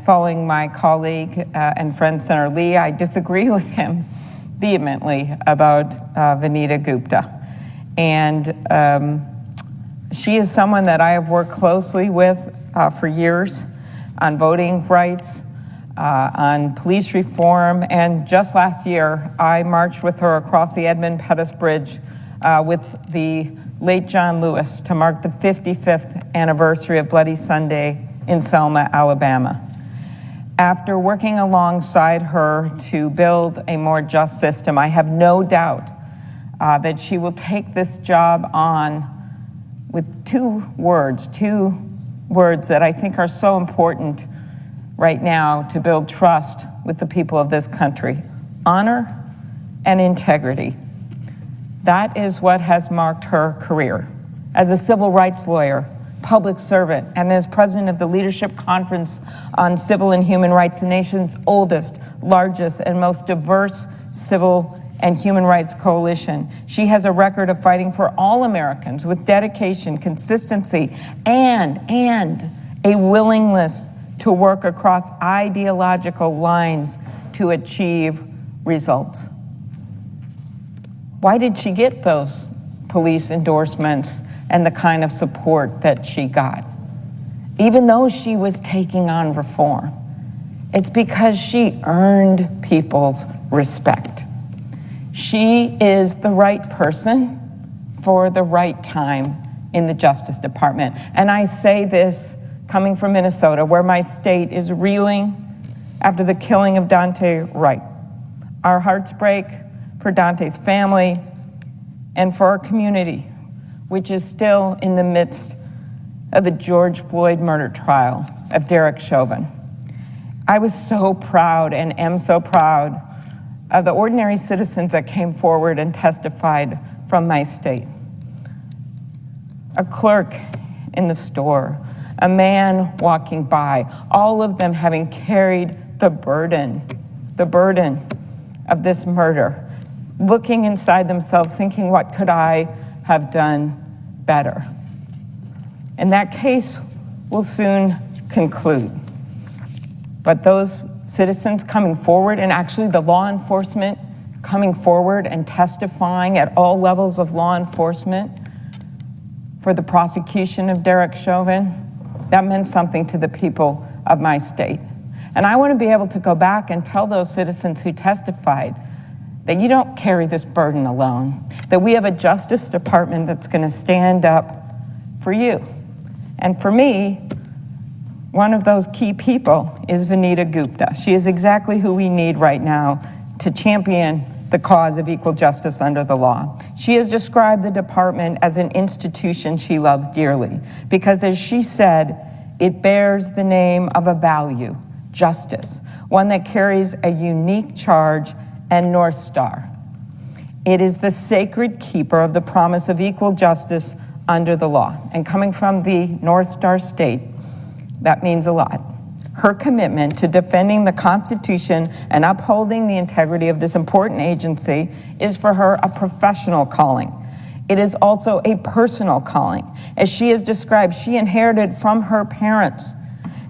following my colleague and friend Senator Lee, I disagree with him vehemently about Vanita Gupta. And she is someone that I have worked closely with for years on voting rights, on police reform, and just last year, I marched with her across the Edmund Pettus Bridge with the late John Lewis to mark the 55th anniversary of Bloody Sunday in Selma, Alabama. After working alongside her to build a more just system, I have no doubt that she will take this job on with two words that I think are so important right now to build trust with the people of this country: honor and integrity. That is what has marked her career as a civil rights lawyer, public servant, and as president of the Leadership Conference on Civil and Human Rights, the nation's oldest, largest, and most diverse civil and human rights coalition. She has a record of fighting for all Americans with dedication, consistency, and a willingness to work across ideological lines to achieve results. Why did she get those police endorsements and the kind of support that she got? Even though she was taking on reform, it's because she earned people's respect. She is the right person for the right time in the Justice Department. And I say this coming from Minnesota, where my state is reeling after the killing of Dante Wright. Our hearts break for Dante's family and for our community, which is still in the midst of the George Floyd murder trial of Derek Chauvin. I was so proud and am so proud of the ordinary citizens that came forward and testified from my state. A clerk in the store, a man walking by, all of them having carried the burden of this murder, looking inside themselves, thinking, what could I have done better? And that case will soon conclude. But those citizens coming forward, and actually the law enforcement coming forward and testifying at all levels of law enforcement for the prosecution of Derek Chauvin, that meant something to the people of my state. And I want to be able to go back and tell those citizens who testified that you don't carry this burden alone, that we have a Justice Department that's going to stand up for you. And for me, one of those key people is Vanita Gupta. She is exactly who we need right now to champion the cause of equal justice under the law. She has described the department as an institution she loves dearly because, as she said, it bears the name of a value, justice, one that carries a unique charge and North Star. It is the sacred keeper of the promise of equal justice under the law. And coming from the North Star state, that means a lot. Her commitment to defending the Constitution and upholding the integrity of this important agency is for her a professional calling. It is also a personal calling. As she has described, she inherited from her parents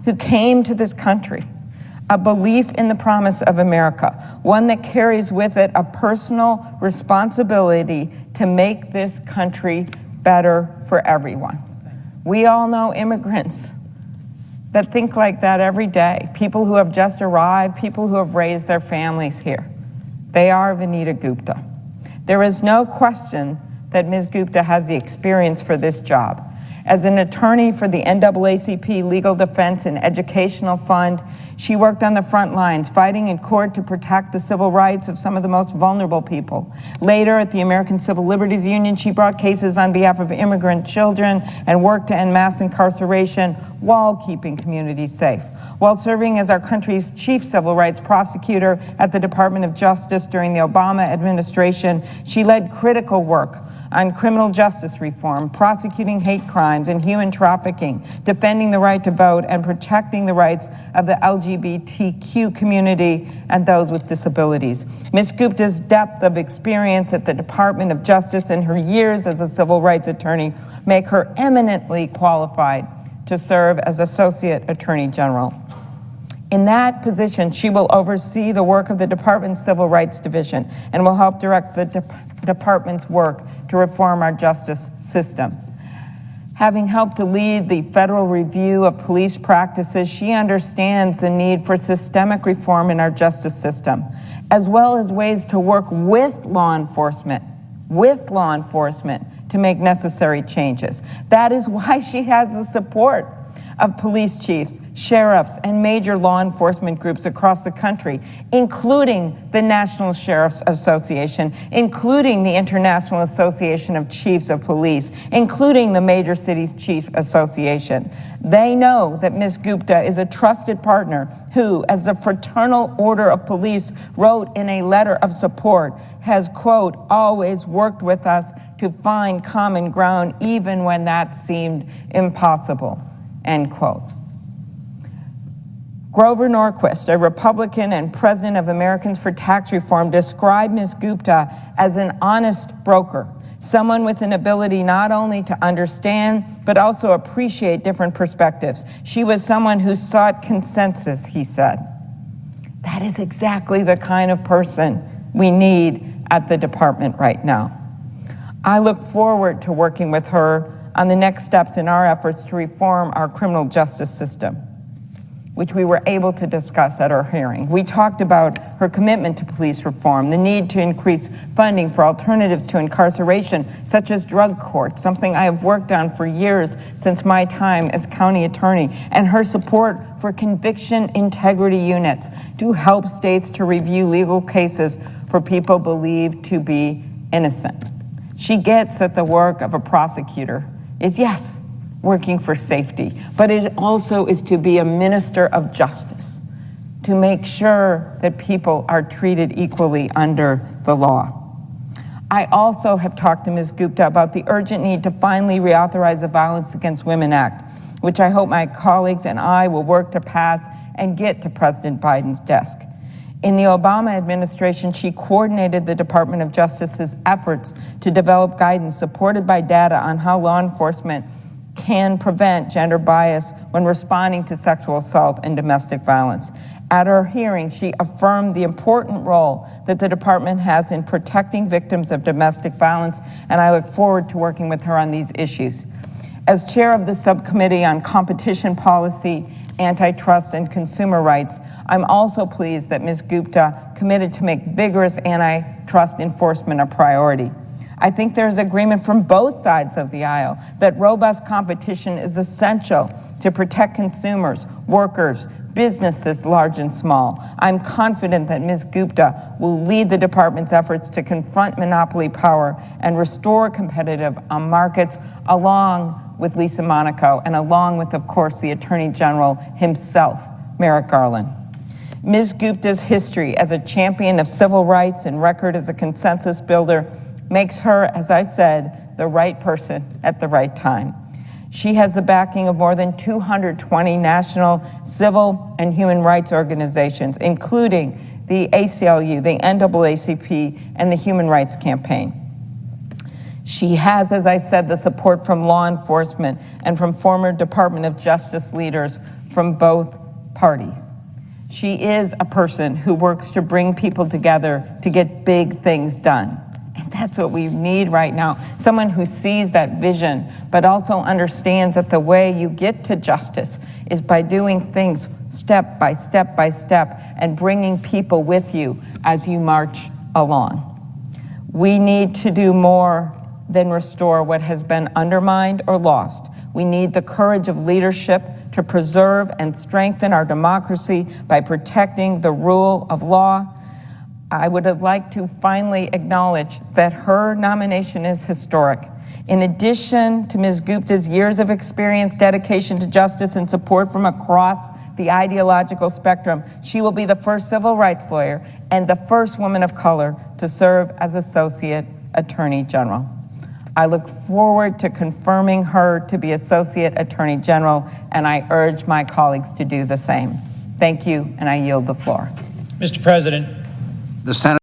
who came to this country a belief in the promise of America, one that carries with it a personal responsibility to make this country better for everyone. We all know immigrants that think like that every day, people who have just arrived, people who have raised their families here. They are Vanita Gupta. There is no question that Ms. Gupta has the experience for this job. As an attorney for the NAACP Legal Defense and Educational Fund, she worked on the front lines, fighting in court to protect the civil rights of some of the most vulnerable people. Later, at the American Civil Liberties Union, she brought cases on behalf of immigrant children and worked to end mass incarceration while keeping communities safe. While serving as our country's chief civil rights prosecutor at the Department of Justice during the Obama administration, she led critical work on criminal justice reform, prosecuting hate crimes and human trafficking, defending the right to vote, and protecting the rights of the LGBTQ community and those with disabilities. Ms. Gupta's depth of experience at the Department of Justice and her years as a civil rights attorney make her eminently qualified to serve as Associate Attorney General. In that position, she will oversee the work of the Department's Civil Rights Division and will help direct the department's work to reform our justice system. Having helped to lead the federal review of police practices, she understands the need for systemic reform in our justice system, as well as ways to work with law enforcement to make necessary changes. That is why she has the support of police chiefs, sheriffs, and major law enforcement groups across the country, including the National Sheriff's Association, including the International Association of Chiefs of Police, including the Major Cities Chief Association. They know that Ms. Gupta is a trusted partner who, as the Fraternal Order of Police wrote in a letter of support, has, quote, always worked with us to find common ground even when that seemed impossible. End quote. Grover Norquist, a Republican and president of Americans for Tax Reform, described Ms. Gupta as an honest broker, someone with an ability not only to understand, but also appreciate different perspectives. She was someone who sought consensus, he said. That is exactly the kind of person we need at the department right now. I look forward to working with her on the next steps in our efforts to reform our criminal justice system, which we were able to discuss at our hearing. We talked about her commitment to police reform, the need to increase funding for alternatives to incarceration, such as drug courts, something I have worked on for years since my time as county attorney, and her support for conviction integrity units to help states to review legal cases for people believed to be innocent. She gets that the work of a prosecutor is, yes, working for safety, but it also is to be a minister of justice, to make sure that people are treated equally under the law. I also have talked to Ms. Gupta about the urgent need to finally reauthorize the Violence Against Women Act, which I hope my colleagues and I will work to pass and get to President Biden's desk. In the Obama administration, she coordinated the Department of Justice's efforts to develop guidance supported by data on how law enforcement can prevent gender bias when responding to sexual assault and domestic violence. At her hearing, she affirmed the important role that the department has in protecting victims of domestic violence, and I look forward to working with her on these issues. As chair of the subcommittee on competition policy, antitrust, and consumer rights, I'm also pleased that Ms. Gupta committed to make vigorous antitrust enforcement a priority. I think there's agreement from both sides of the aisle that robust competition is essential to protect consumers, workers, businesses large and small. I'm confident that Ms. Gupta will lead the department's efforts to confront monopoly power and restore competitive markets, along with Lisa Monaco, and along with, of course, the Attorney General himself, Merrick Garland. Ms. Gupta's history as a champion of civil rights and record as a consensus builder makes her, as I said, the right person at the right time. She has the backing of more than 220 national civil and human rights organizations, including the ACLU, the NAACP, and the Human Rights Campaign. She has, as I said, the support from law enforcement and from former Department of Justice leaders from both parties. She is a person who works to bring people together to get big things done. And that's what we need right now. Someone who sees that vision, but also understands that the way you get to justice is by doing things step by step by step and bringing people with you as you march along. We need to do more than restore what has been undermined or lost. We need the courage of leadership to preserve and strengthen our democracy by protecting the rule of law. I would like to finally acknowledge that her nomination is historic. In addition to Ms. Gupta's years of experience, dedication to justice, and support from across the ideological spectrum, she will be the first civil rights lawyer and the first woman of color to serve as Associate Attorney General. I look forward to confirming her to be Associate Attorney General, and I urge my colleagues to do the same. Thank you, and I yield the floor. Mr. President, The Senate